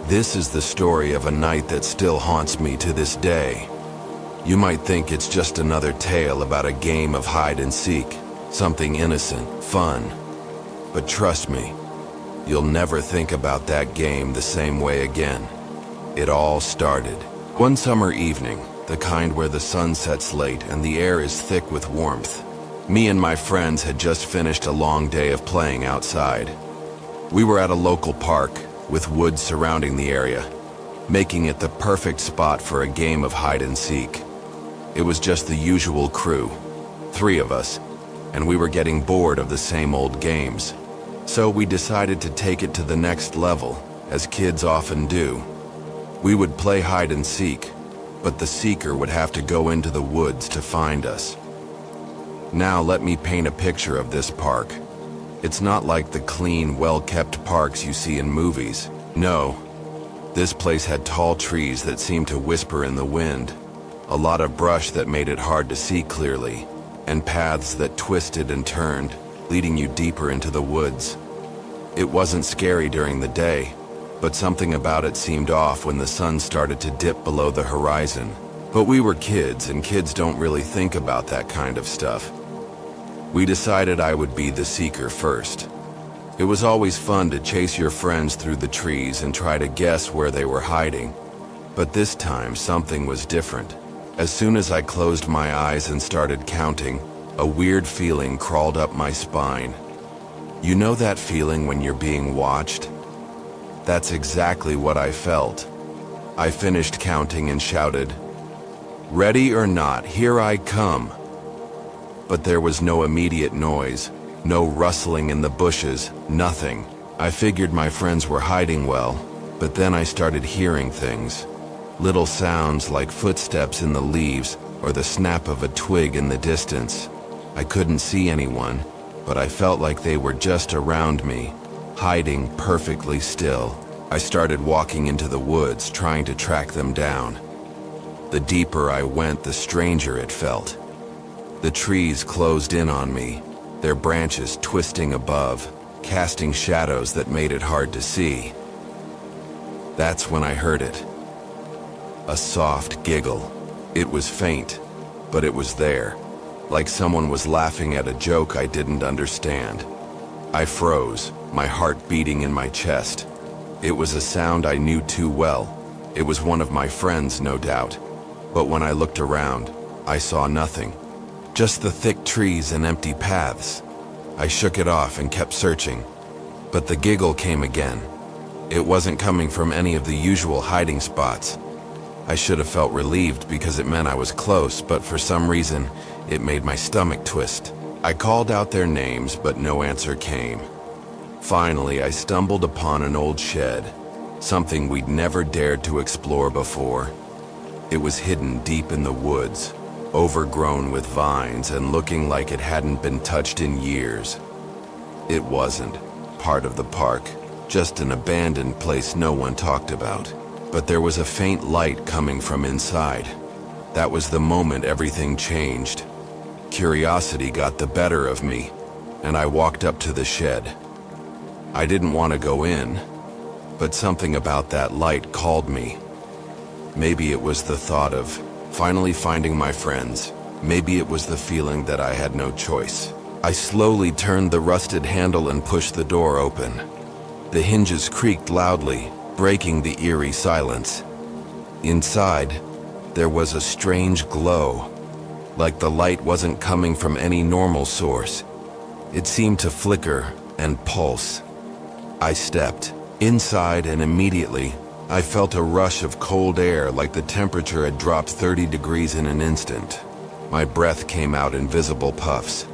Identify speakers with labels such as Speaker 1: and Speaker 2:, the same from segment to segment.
Speaker 1: This is the story of a night that still haunts me to this day. You might think it's just another tale about a game of hide and seek, something innocent, fun. But trust me, you'll never think about that game the same way again. It all started one summer evening, the kind where the sun sets late and the air is thick with warmth. Me and my friends had just finished a long day of playing outside. We were at a local park, with woods surrounding the area, making it the perfect spot for a game of hide and seek. It was just the usual crew, 3 of us, and we were getting bored of the same old games. So we decided to take it to the next level, as kids often do. We would play hide and seek, but the seeker would have to go into the woods to find us. Now let me paint a picture of this park. It's not like the clean, well-kept parks you see in movies. No, this place had tall trees that seemed to whisper in the wind, a lot of brush that made it hard to see clearly, and paths that twisted and turned, leading you deeper into the woods. It wasn't scary during the day, but something about it seemed off when the sun started to dip below the horizon. But we were kids, and kids don't really think about that kind of stuff. We decided I would be the seeker first. It was always fun to chase your friends through the trees and try to guess where they were hiding. But this time, something was different. As soon as I closed my eyes and started counting, a weird feeling crawled up my spine. You know that feeling when you're being watched? That's exactly what I felt. I finished counting and shouted, "Ready or not, here I come." But there was no immediate noise, no rustling in the bushes, nothing. I figured my friends were hiding well, but then I started hearing things. Little sounds like footsteps in the leaves or the snap of a twig in the distance. I couldn't see anyone, but I felt like they were just around me, hiding perfectly still. I started walking into the woods, trying to track them down. The deeper I went, the stranger it felt. The trees closed in on me, their branches twisting above, casting shadows that made it hard to see. That's when I heard it. A soft giggle. It was faint, but it was there, like someone was laughing at a joke I didn't understand. I froze, my heart beating in my chest. It was a sound I knew too well. It was one of my friends, no doubt. But when I looked around, I saw nothing. Just the thick trees and empty paths. I shook it off and kept searching. But the giggle came again. It wasn't coming from any of the usual hiding spots. I should have felt relieved because it meant I was close, but for some reason, it made my stomach twist. I called out their names, but no answer came. Finally, I stumbled upon an old shed, something we'd never dared to explore before. It was hidden deep in the woods, overgrown with vines and looking like it hadn't been touched in years. It wasn't part of the park, just an abandoned place no one talked about. But there was a faint light coming from inside. That was the moment everything changed. Curiosity got the better of me, and I walked up to the shed. I didn't want to go in, but something about that light called me. Maybe it was the thought of finally finding my friends. Maybe it was the feeling that I had no choice. I slowly turned the rusted handle and pushed the door open. The hinges creaked loudly, breaking the eerie silence. Inside, there was a strange glow, like the light wasn't coming from any normal source. It seemed to flicker and pulse. I stepped inside, and immediately, I felt a rush of cold air, like the temperature had dropped 30 degrees in an instant. My breath came out in visible puffs.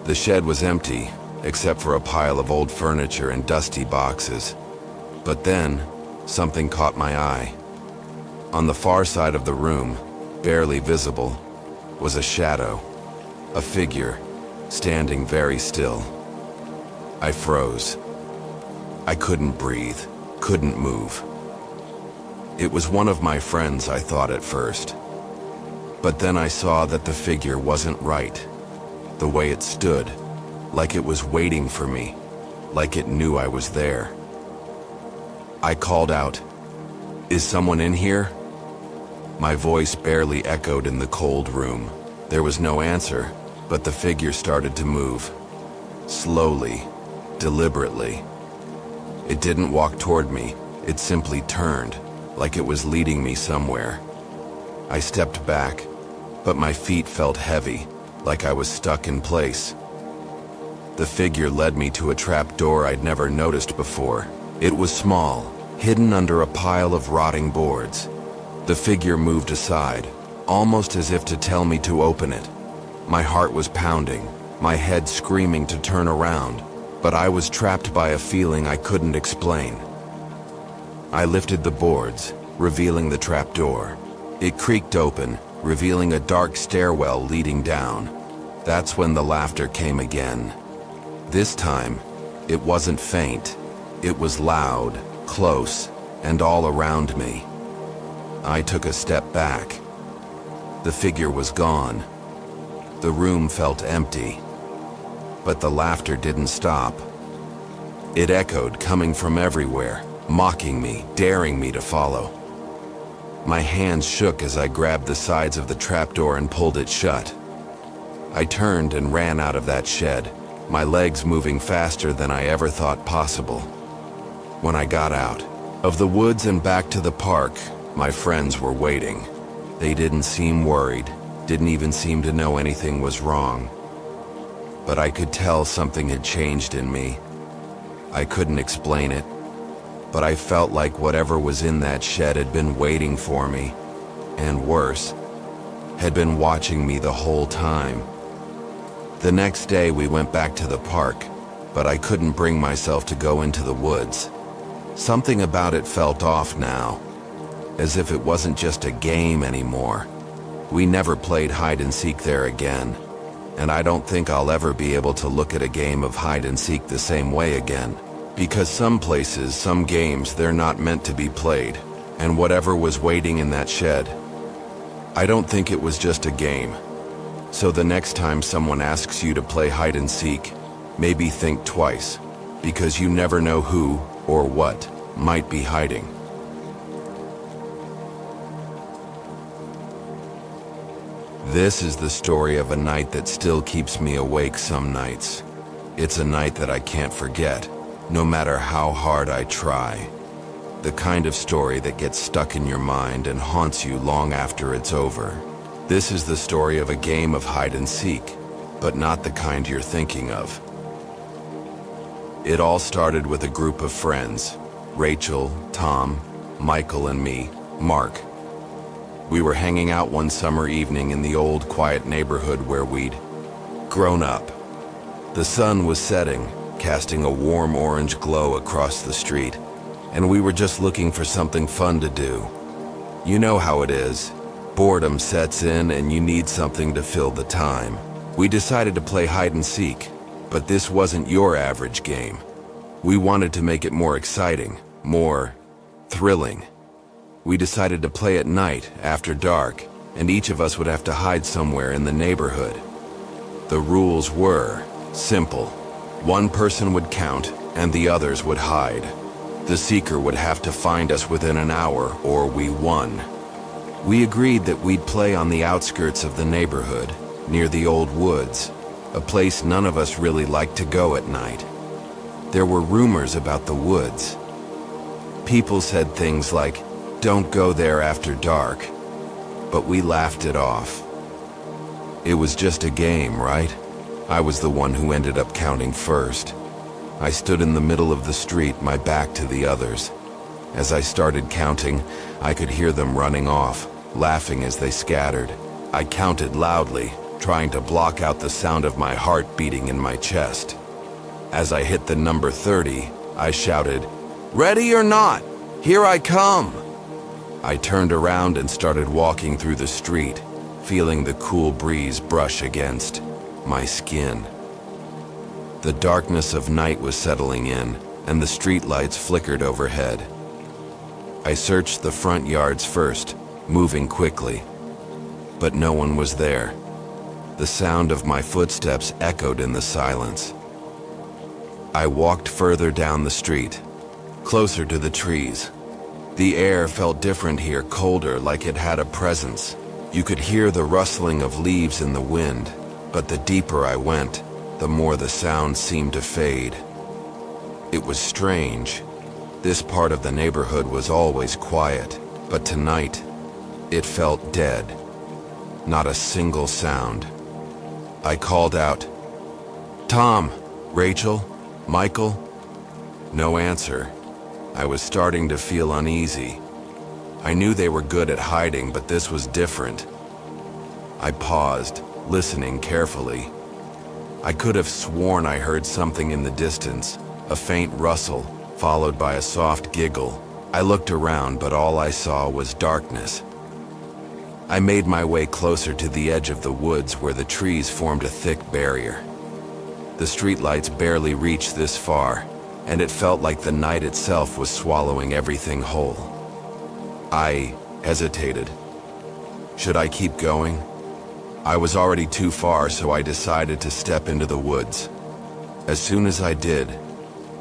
Speaker 1: The shed was empty, except for a pile of old furniture and dusty boxes. But then, something caught my eye. On the far side of the room, barely visible, was a shadow, a figure, standing very still. I froze. I couldn't breathe, couldn't move. It was one of my friends, I thought at first. But then I saw that the figure wasn't right. The way it stood, like it was waiting for me, like it knew I was there. I called out, Is someone in here? My voice barely echoed in the cold room. There was no answer, but the figure started to move. Slowly, deliberately. It didn't walk toward me, it simply turned, like it was leading me somewhere. I stepped back, but my feet felt heavy, like I was stuck in place. The figure led me to a trap door I'd never noticed before. It was small, hidden under a pile of rotting boards. The figure moved aside, almost as if to tell me to open it. My heart was pounding, my head screaming to turn around, but I was trapped by a feeling I couldn't explain. I lifted the boards, revealing the trap door. It creaked open, revealing a dark stairwell leading down. That's when the laughter came again. This time, it wasn't faint. It was loud, close, and all around me. I took a step back. The figure was gone. The room felt empty. But the laughter didn't stop. It echoed, coming from everywhere, mocking me, daring me to follow. My hands shook as I grabbed the sides of the trapdoor and pulled it shut. I turned and ran out of that shed, my legs moving faster than I ever thought possible. When I got out of the woods and back to the park, my friends were waiting. They didn't seem worried, didn't even seem to know anything was wrong. But I could tell something had changed in me. I couldn't explain it, but I felt like whatever was in that shed had been waiting for me, and worse, had been watching me the whole time. The next day we went back to the park, but I couldn't bring myself to go into the woods. Something about it felt off now, as if it wasn't just a game anymore. We never played hide and seek there again, and I don't think I'll ever be able to look at a game of hide and seek the same way again. Because some places, some games, they're not meant to be played, and whatever was waiting in that shed, I don't think it was just a game. So the next time someone asks you to play hide and seek, maybe think twice, because you never know who or what might be hiding. This is the story of a night that still keeps me awake some nights. It's a night that I can't forget, no matter how hard I try. The kind of story that gets stuck in your mind and haunts you long after it's over. This is the story of a game of hide and seek, but not the kind you're thinking of. It all started with a group of friends, Rachel, Tom, Michael, and me, Mark. We were hanging out one summer evening in the old quiet neighborhood where we'd grown up. The sun was setting, casting a warm orange glow across the street, and we were just looking for something fun to do. You know how it is. Boredom sets in and you need something to fill the time. We decided to play hide and seek, but this wasn't your average game. We wanted to make it more exciting, more thrilling. We decided to play at night, after dark, and each of us would have to hide somewhere in the neighborhood. The rules were simple. One person would count, and the others would hide. The seeker would have to find us within an hour, or we won. We agreed that we'd play on the outskirts of the neighborhood, near the old woods, a place none of us really liked to go at night. There were rumors about the woods. People said things like, "Don't go there after dark," but we laughed it off. It was just a game, right? I was the one who ended up counting first. I stood in the middle of the street, my back to the others. As I started counting, I could hear them running off, laughing as they scattered. I counted loudly, trying to block out the sound of my heart beating in my chest. As I hit the number 30, I shouted, "Ready or not, here I come!" I turned around and started walking through the street, feeling the cool breeze brush against my skin. The darkness of night was settling in, and the streetlights flickered overhead. I searched the front yards first, moving quickly, but no one was there. The sound of my footsteps echoed in the silence. I walked further down the street, closer to the trees. The air felt different here, colder, like it had a presence. You could hear the rustling of leaves in the wind, but the deeper I went, the more the sound seemed to fade. It was strange. This part of the neighborhood was always quiet, but tonight, it felt dead. Not a single sound. I called out, "Tom, Rachel, Michael?" No answer. I was starting to feel uneasy. I knew they were good at hiding, but this was different. I paused, listening carefully. I could have sworn I heard something in the distance, a faint rustle, followed by a soft giggle. I looked around, but all I saw was darkness. I made my way closer to the edge of the woods where the trees formed a thick barrier. The streetlights barely reached this far, and it felt like the night itself was swallowing everything whole. I hesitated. Should I keep going? I was already too far, so I decided to step into the woods. As soon as I did,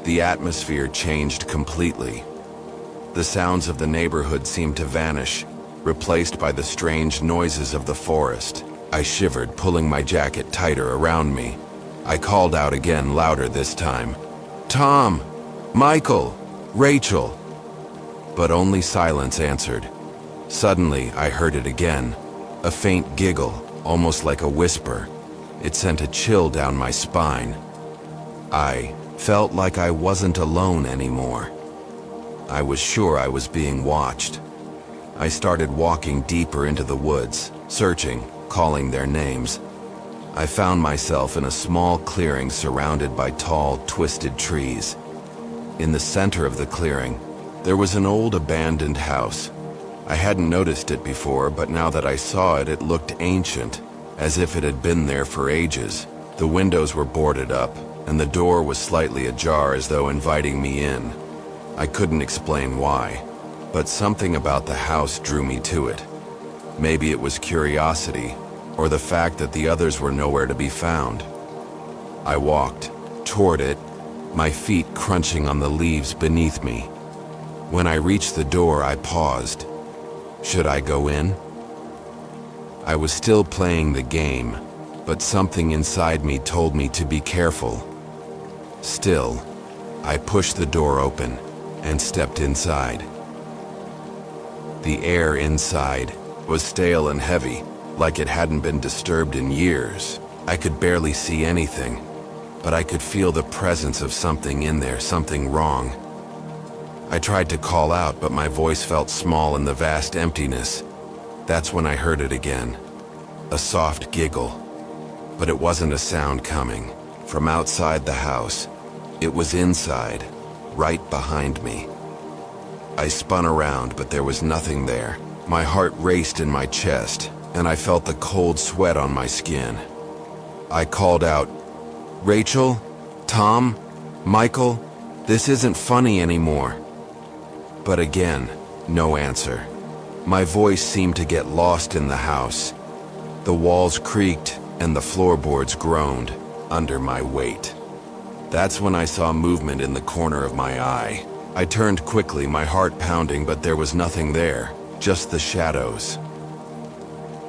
Speaker 1: the atmosphere changed completely. The sounds of the neighborhood seemed to vanish, replaced by the strange noises of the forest. I shivered, pulling my jacket tighter around me. I called out again, louder this time, "Tom, Michael, Rachel." But only silence answered. Suddenly, I heard it again, a faint giggle, almost like a whisper. It sent a chill down my spine. I felt like I wasn't alone anymore. I was sure I was being watched. I started walking deeper into the woods, searching, calling their names. I found myself in a small clearing surrounded by tall, twisted trees. In the center of the clearing, there was an old abandoned house. I hadn't noticed it before, but now that I saw it, it looked ancient, as if it had been there for ages. The windows were boarded up, and the door was slightly ajar, as though inviting me in. I couldn't explain why, but something about the house drew me to it. Maybe it was curiosity, or the fact that the others were nowhere to be found. I walked toward it, my feet crunching on the leaves beneath me. When I reached the door, I paused. Should I go in? I was still playing the game, but something inside me told me to be careful. Still, I pushed the door open and stepped inside. The air inside was stale and heavy, like it hadn't been disturbed in years. I could barely see anything, but I could feel the presence of something in there, something wrong. I tried to call out, but my voice felt small in the vast emptiness. That's when I heard it again, a soft giggle. But it wasn't a sound coming from outside the house. It was inside, right behind me. I spun around, but there was nothing there. My heart raced in my chest, and I felt the cold sweat on my skin. I called out, "Rachel? Tom? Michael? This isn't funny anymore." But again, no answer. My voice seemed to get lost in the house. The walls creaked, and the floorboards groaned under my weight. That's when I saw movement in the corner of my eye. I turned quickly, my heart pounding, but there was nothing there, just the shadows.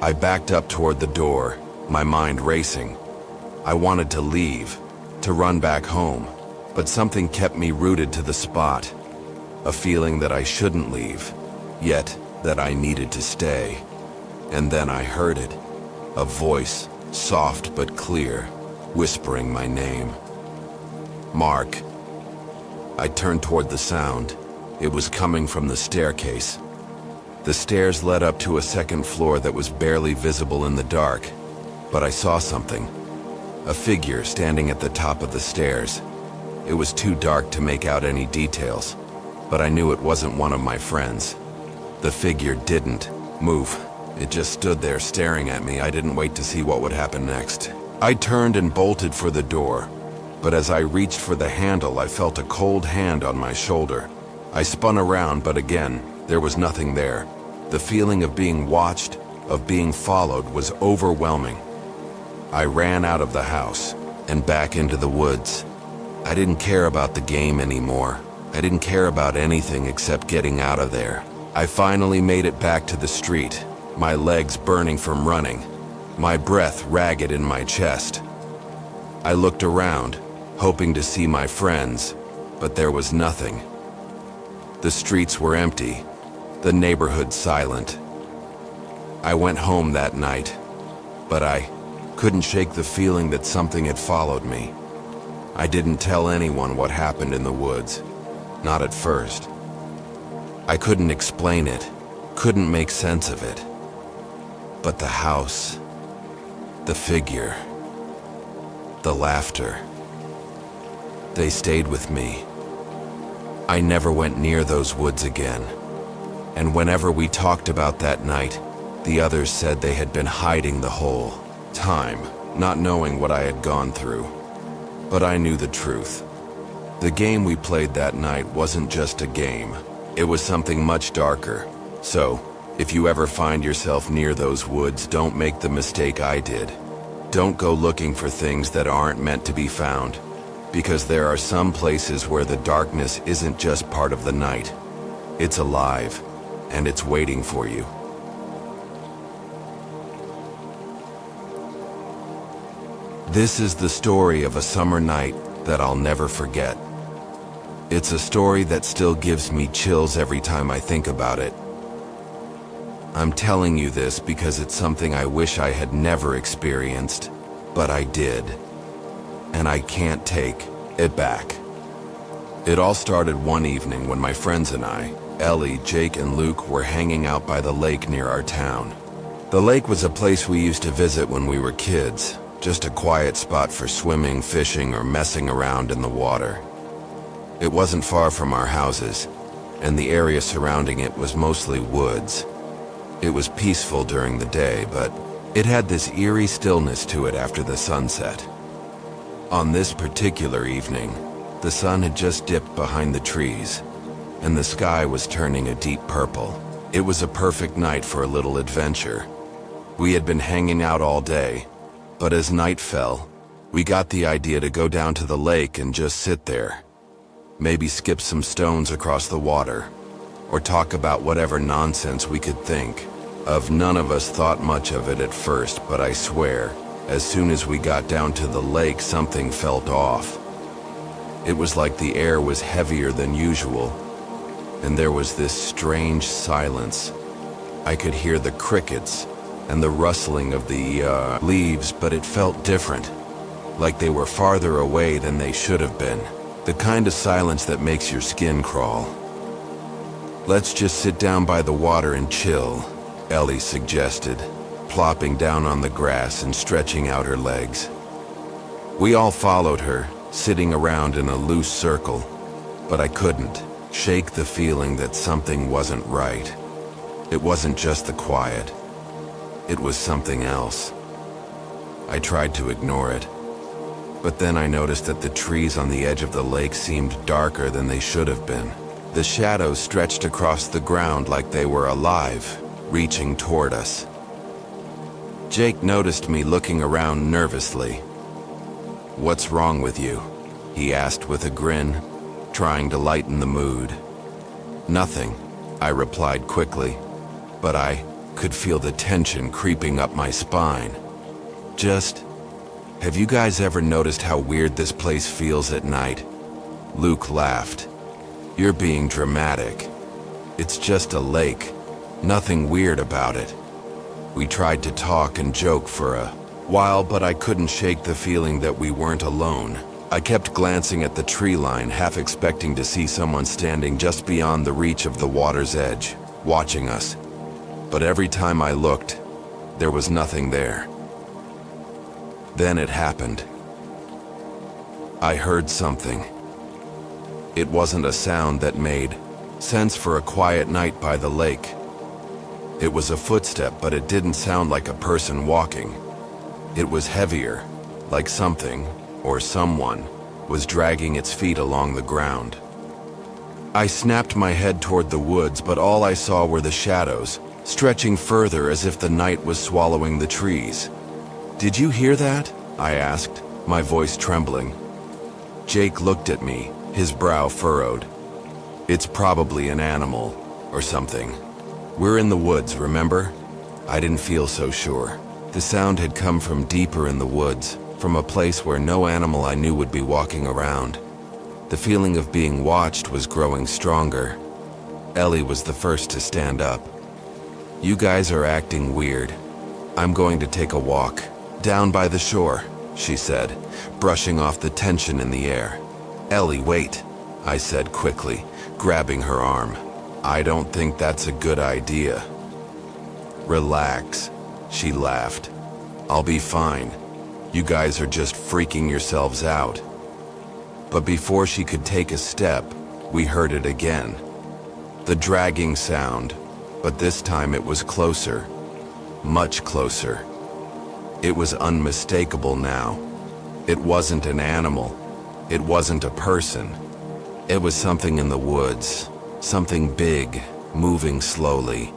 Speaker 1: I backed up toward the door, my mind racing. I wanted to leave, to run back home, but something kept me rooted to the spot. A feeling that I shouldn't leave, yet that I needed to stay. And then I heard it, a voice, soft but clear, whispering my name. "Mark." I turned toward the sound. It was coming from the staircase. The stairs led up to a second floor that was barely visible in the dark, but I saw something. A figure standing at the top of the stairs. It was too dark to make out any details, but I knew it wasn't one of my friends. The figure didn't move. It just stood there staring at me. I didn't wait to see what would happen next. I turned and bolted for the door, but as I reached for the handle, I felt a cold hand on my shoulder. I spun around, but again, there was nothing there. The feeling of being watched, of being followed, was overwhelming. I ran out of the house and back into the woods. I didn't care about the game anymore. I didn't care about anything except getting out of there. I finally made it back to the street, my legs burning from running, my breath ragged in my chest. I looked around, hoping to see my friends, but there was nothing. The streets were empty, the neighborhood silent. I went home that night, but I couldn't shake the feeling that something had followed me. I didn't tell anyone what happened in the woods, not at first. I couldn't explain it, couldn't make sense of it. But the house, the figure, the laughter, they stayed with me. I never went near those woods again. And whenever we talked about that night, the others said they had been hiding the whole time, not knowing what I had gone through. But I knew the truth. The game we played that night wasn't just a game. It was something much darker. So, if you ever find yourself near those woods, don't make the mistake I did. Don't go looking for things that aren't meant to be found, because there are some places where the darkness isn't just part of the night. It's alive, and it's waiting for you. This is the story of a summer night that I'll never forget. It's a story that still gives me chills every time I think about it. I'm telling you this because it's something I wish I had never experienced, but I did. And I can't take it back. It all started one evening when my friends and I, Ellie, Jake, and Luke, were hanging out by the lake near our town. The lake was a place we used to visit when we were kids, just a quiet spot for swimming, fishing, or messing around in the water. It wasn't far from our houses, and the area surrounding it was mostly woods. It was peaceful during the day, but it had this eerie stillness to it after the sunset. On this particular evening, the sun had just dipped behind the trees, and the sky was turning a deep purple. It was a perfect night for a little adventure. We had been hanging out all day, but as night fell, we got the idea to go down to the lake and just sit there. Maybe skip some stones across the water, or talk about whatever nonsense we could think of. None of us thought much of it at first, but I swear, as soon as we got down to the lake, something felt off. It was like the air was heavier than usual, and there was this strange silence. I could hear the crickets and the rustling of the leaves, but it felt different, like they were farther away than they should have been. The kind of silence that makes your skin crawl. "Let's just sit down by the water and chill," Ellie suggested, plopping down on the grass and stretching out her legs. We all followed her, sitting around in a loose circle, but I couldn't shake the feeling that something wasn't right. It wasn't just the quiet. It was something else. I tried to ignore it, but then I noticed that the trees on the edge of the lake seemed darker than they should have been. The shadows stretched across the ground like they were alive, reaching toward us. Jake noticed me looking around nervously. "What's wrong with you?" he asked with a grin, trying to lighten the mood. "Nothing," I replied quickly, but I could feel the tension creeping up my spine. "Just, have you guys ever noticed how weird this place feels at night?" Luke laughed. "You're being dramatic. It's just a lake. Nothing weird about it." We tried to talk and joke for a while, but I couldn't shake the feeling that we weren't alone. I kept glancing at the tree line, half expecting to see someone standing just beyond the reach of the water's edge, watching us. But every time I looked, there was nothing there. Then it happened. I heard something. It wasn't a sound that made sense for a quiet night by the lake. It was a footstep, but it didn't sound like a person walking. It was heavier, like something, or someone, was dragging its feet along the ground. I snapped my head toward the woods, but all I saw were the shadows, stretching further as if the night was swallowing the trees. "Did you hear that?" I asked, my voice trembling. Jake looked at me, his brow furrowed. It's probably an animal or something. We're in the woods, remember? I didn't feel so sure. The sound had come from deeper in the woods, from a place where no animal I knew would be walking around. The feeling of being watched was growing stronger. Ellie was the first to stand up. "You guys are acting weird. I'm going to take a walk. Down by the shore," she said, brushing off the tension in the air. "Ellie, wait," I said quickly, grabbing her arm. "I don't think that's a good idea." "Relax," she laughed. "I'll be fine. You guys are just freaking yourselves out." But before she could take a step, we heard it again. The dragging sound, but this time it was closer, much closer. It was unmistakable now. It wasn't an animal. It wasn't a person. It was something in the woods, something big, moving slowly.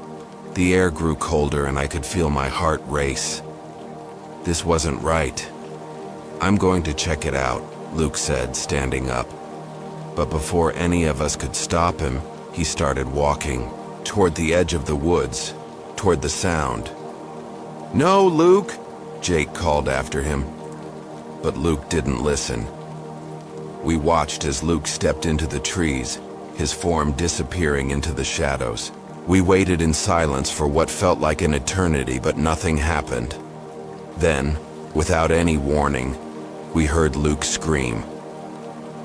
Speaker 1: The air grew colder and I could feel my heart race. This wasn't right. "I'm going to check it out," Luke said, standing up. But before any of us could stop him, he started walking toward the edge of the woods, toward the sound. "No, Luke!" Jake called after him. But Luke didn't listen. We watched as Luke stepped into the trees, his form disappearing into the shadows. We waited in silence for what felt like an eternity, but nothing happened. Then, without any warning, we heard Luke scream.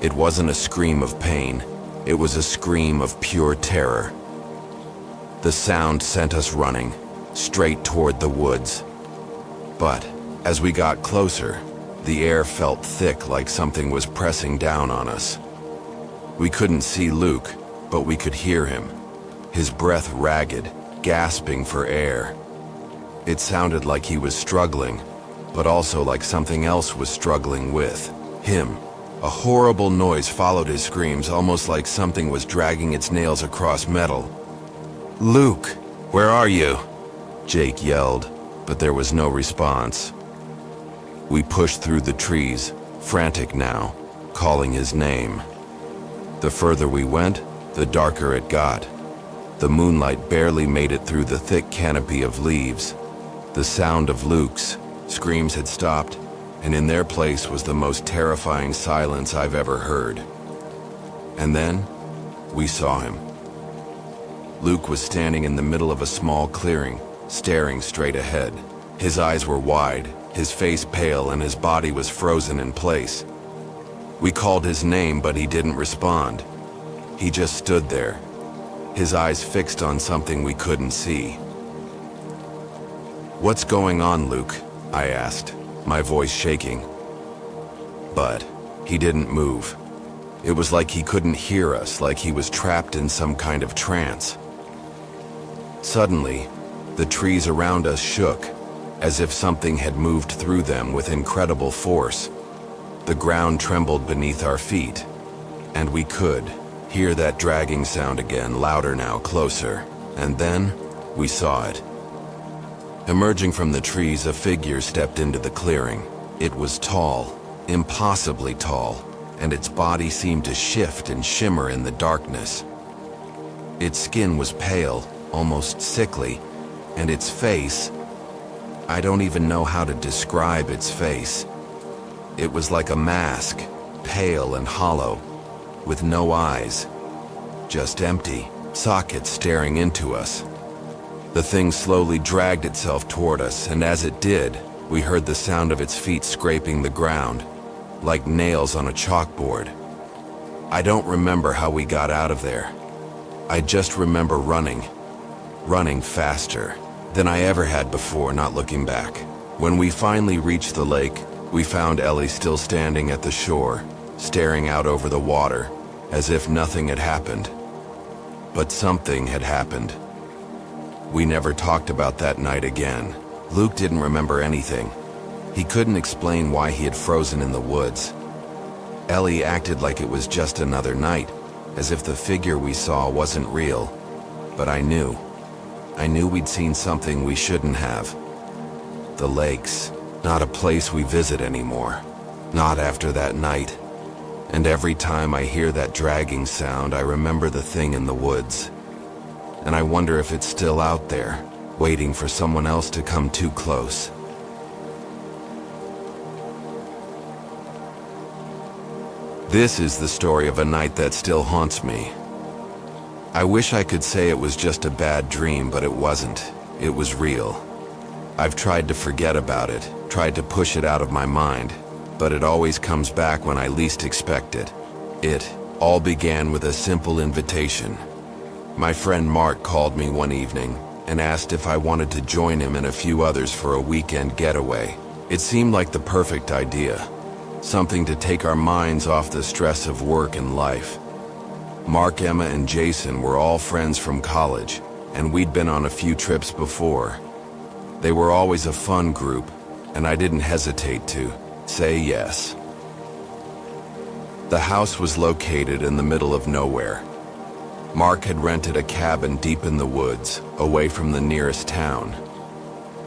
Speaker 1: It wasn't a scream of pain. It was a scream of pure terror. The sound sent us running, straight toward the woods. But, as we got closer, the air felt thick like something was pressing down on us. We couldn't see Luke, but we could hear him, his breath ragged, gasping for air. It sounded like he was struggling, but also like something else was struggling with him. A horrible noise followed his screams, almost like something was dragging its nails across metal. "Luke, where are you?" Jake yelled, but there was no response. We pushed through the trees, frantic now, calling his name. The further we went, the darker it got. The moonlight barely made it through the thick canopy of leaves. The sound of Luke's screams had stopped, and in their place was the most terrifying silence I've ever heard. And then, we saw him. Luke was standing in the middle of a small clearing, staring straight ahead. His eyes were wide, his face pale, and his body was frozen in place. We called his name, but he didn't respond. He just stood there, his eyes fixed on something we couldn't see. "What's going on, Luke?" I asked, my voice shaking. But he didn't move. It was like he couldn't hear us, like he was trapped in some kind of trance. Suddenly, the trees around us shook, as if something had moved through them with incredible force. The ground trembled beneath our feet, and we could hear that dragging sound again, louder now, closer. And then, we saw it. Emerging from the trees, a figure stepped into the clearing. It was tall, impossibly tall, and its body seemed to shift and shimmer in the darkness. Its skin was pale, almost sickly, and its face, I don't even know how to describe its face. It was like a mask, pale and hollow, with no eyes, just empty sockets staring into us. The thing slowly dragged itself toward us, and as it did, we heard the sound of its feet scraping the ground, like nails on a chalkboard. I don't remember how we got out of there. I just remember running faster than I ever had before, not looking back. When we finally reached the lake, we found Ellie still standing at the shore, staring out over the water, as if nothing had happened. But something had happened. We never talked about that night again. Luke didn't remember anything. He couldn't explain why he had frozen in the woods. Ellie acted like it was just another night, as if the figure we saw wasn't real. But I knew we'd seen something we shouldn't have. The lakes, not a place we visit anymore. Not after that night. And every time I hear that dragging sound, I remember the thing in the woods. And I wonder if it's still out there, waiting for someone else to come too close. This is the story of a night that still haunts me. I wish I could say it was just a bad dream, but it wasn't. It was real. I've tried to forget about it, tried to push it out of my mind, but it always comes back when I least expect it. It all began with a simple invitation. My friend Mark called me one evening and asked if I wanted to join him and a few others for a weekend getaway. It seemed like the perfect idea, something to take our minds off the stress of work and life. Mark, Emma, and Jason were all friends from college, and we'd been on a few trips before. They were always a fun group, and I didn't hesitate to say yes. The house was located in the middle of nowhere. Mark had rented a cabin deep in the woods, away from the nearest town.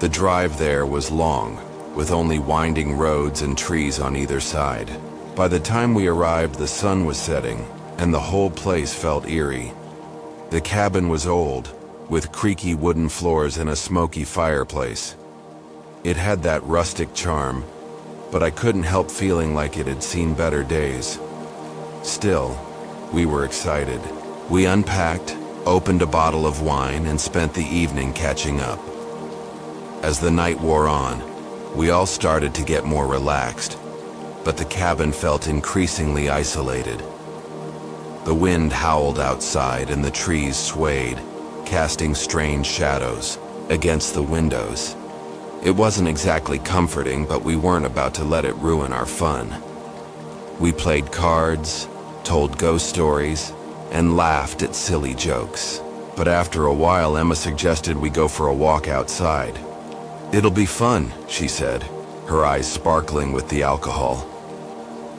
Speaker 1: The drive there was long, with only winding roads and trees on either side. By the time we arrived, the sun was setting, and the whole place felt eerie. The cabin was old, with creaky wooden floors and a smoky fireplace. It had that rustic charm, but I couldn't help feeling like it had seen better days. Still, we were excited. We unpacked, opened a bottle of wine, and spent the evening catching up. As the night wore on, we all started to get more relaxed, but the cabin felt increasingly isolated. The wind howled outside and the trees swayed, casting strange shadows against the windows. It wasn't exactly comforting, but we weren't about to let it ruin our fun. We played cards, told ghost stories, and laughed at silly jokes. But after a while, Emma suggested we go for a walk outside. "It'll be fun," she said, her eyes sparkling with the alcohol.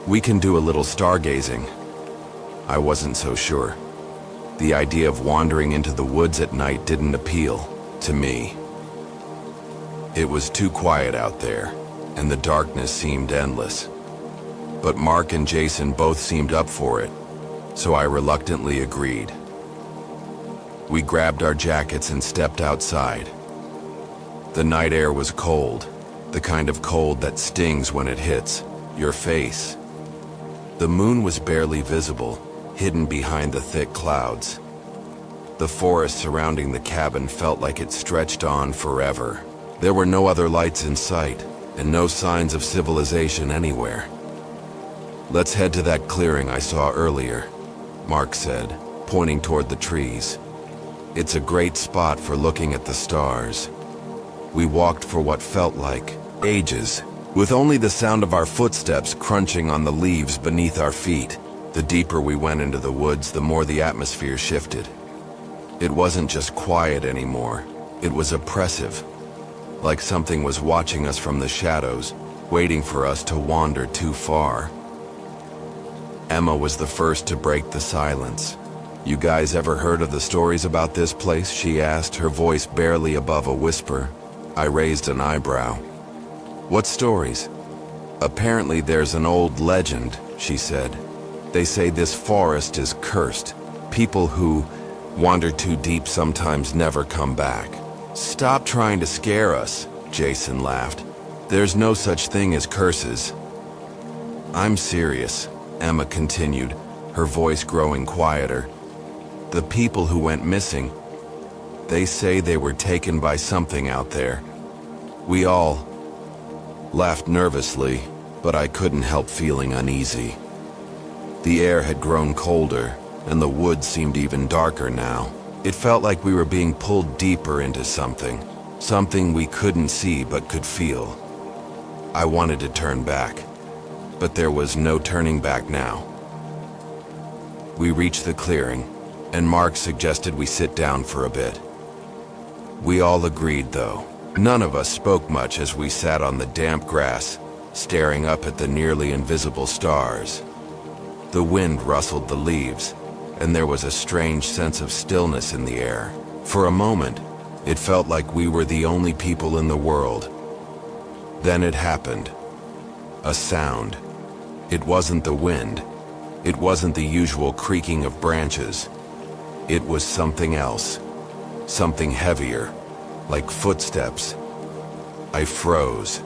Speaker 1: "We can do a little stargazing." I wasn't so sure. The idea of wandering into the woods at night didn't appeal to me. It was too quiet out there, and the darkness seemed endless. But Mark and Jason both seemed up for it, so I reluctantly agreed. We grabbed our jackets and stepped outside. The night air was cold, the kind of cold that stings when it hits your face. The moon was barely visible, hidden behind the thick clouds. The forest surrounding the cabin felt like it stretched on forever. There were no other lights in sight, and no signs of civilization anywhere. "Let's head to that clearing I saw earlier," Mark said, pointing toward the trees. "It's a great spot for looking at the stars." We walked for what felt like ages, with only the sound of our footsteps crunching on the leaves beneath our feet. The deeper we went into the woods, the more the atmosphere shifted. It wasn't just quiet anymore, it was oppressive, like something was watching us from the shadows, waiting for us to wander too far. Emma was the first to break the silence. "You guys ever heard of the stories about this place?" she asked, her voice barely above a whisper. I raised an eyebrow. "What stories?" "Apparently there's an old legend," she said. "They say this forest is cursed. People who wander too deep sometimes never come back." "Stop trying to scare us," Jason laughed. "There's no such thing as curses." "I'm serious," Emma continued, her voice growing quieter. "The people who went missing, they say they were taken by something out there." We all laughed nervously, but I couldn't help feeling uneasy. The air had grown colder, and the woods seemed even darker now. It felt like we were being pulled deeper into something we couldn't see but could feel. I wanted to turn back, but there was no turning back now. We reached the clearing, and Mark suggested we sit down for a bit. We all agreed, though. None of us spoke much as we sat on the damp grass, staring up at the nearly invisible stars. The wind rustled the leaves, and there was a strange sense of stillness in the air. For a moment, it felt like we were the only people in the world. Then it happened. A sound. It wasn't the wind. It wasn't the usual creaking of branches. It was something else. Something heavier, like footsteps. I froze.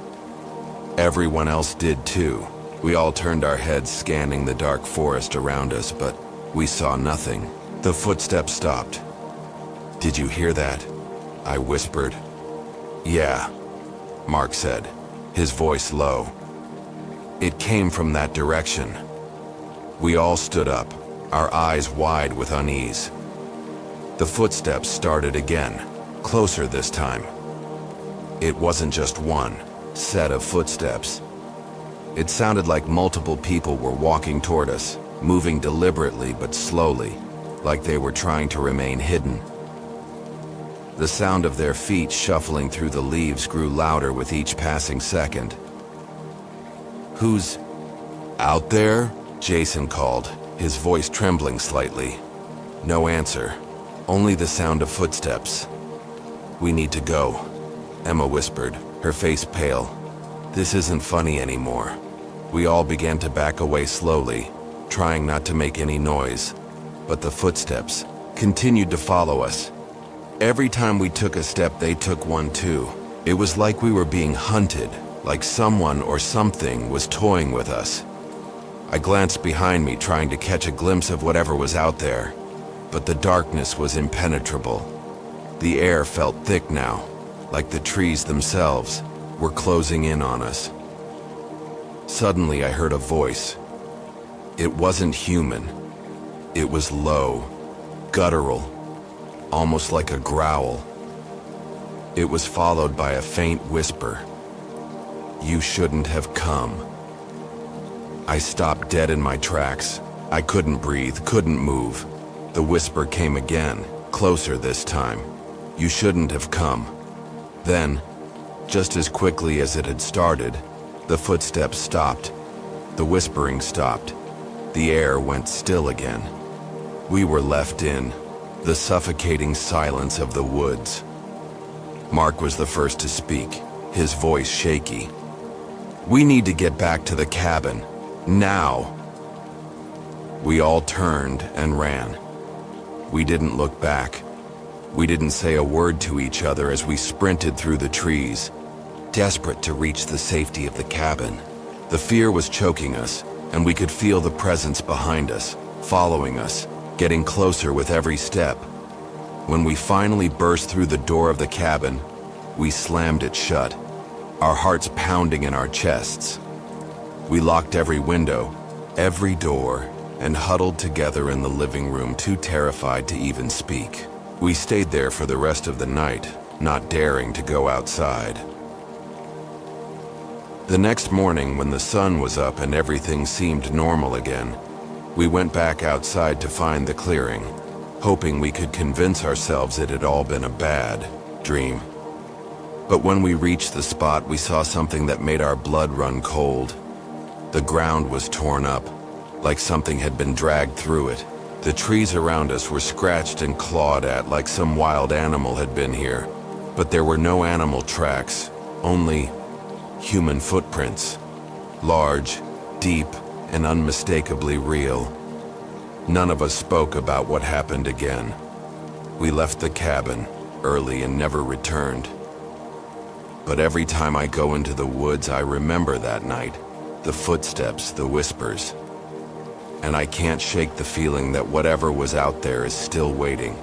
Speaker 1: Everyone else did too. We all turned our heads, scanning the dark forest around us, but we saw nothing. The footsteps stopped. "Did you hear that?" I whispered. "Yeah," Mark said, his voice low. "It came from that direction." We all stood up, our eyes wide with unease. The footsteps started again, closer this time. It wasn't just one set of footsteps. It sounded like multiple people were walking toward us, moving deliberately but slowly, like they were trying to remain hidden. The sound of their feet shuffling through the leaves grew louder with each passing second. "Who's out there?" Jason called, his voice trembling slightly. No answer, only the sound of footsteps. "We need to go," Emma whispered, her face pale. "This isn't funny anymore." We all began to back away slowly, trying not to make any noise, but the footsteps continued to follow us. Every time we took a step, they took one too. It was like we were being hunted, like someone or something was toying with us. I glanced behind me, trying to catch a glimpse of whatever was out there, but the darkness was impenetrable. The air felt thick now, like the trees themselves were closing in on us. Suddenly I heard a voice. It wasn't human. It was low, guttural, almost like a growl. It was followed by a faint whisper. "You shouldn't have come." I stopped dead in my tracks. I couldn't breathe, couldn't move. The whisper came again, closer this time. "You shouldn't have come." Then, just as quickly as it had started, the footsteps stopped. The whispering stopped. The air went still again. We were left in the suffocating silence of the woods. Mark was the first to speak, his voice shaky. "We need to get back to the cabin. Now." We all turned and ran. We didn't look back. We didn't say a word to each other as we sprinted through the trees, desperate to reach the safety of the cabin. The fear was choking us, and we could feel the presence behind us, following us, getting closer with every step. When we finally burst through the door of the cabin, we slammed it shut, our hearts pounding in our chests. We locked every window, every door, and huddled together in the living room, too terrified to even speak. We stayed there for the rest of the night, not daring to go outside. The next morning, when the sun was up and everything seemed normal again, we went back outside to find the clearing, hoping we could convince ourselves it had all been a bad dream. But when we reached the spot, we saw something that made our blood run cold. The ground was torn up, like something had been dragged through it. The trees around us were scratched and clawed at like some wild animal had been here. But there were no animal tracks, only human footprints. Large, deep, and unmistakably real. None of us spoke about what happened again. We left the cabin early and never returned. But every time I go into the woods, I remember that night, the footsteps, the whispers. And I can't shake the feeling that whatever was out there is still waiting.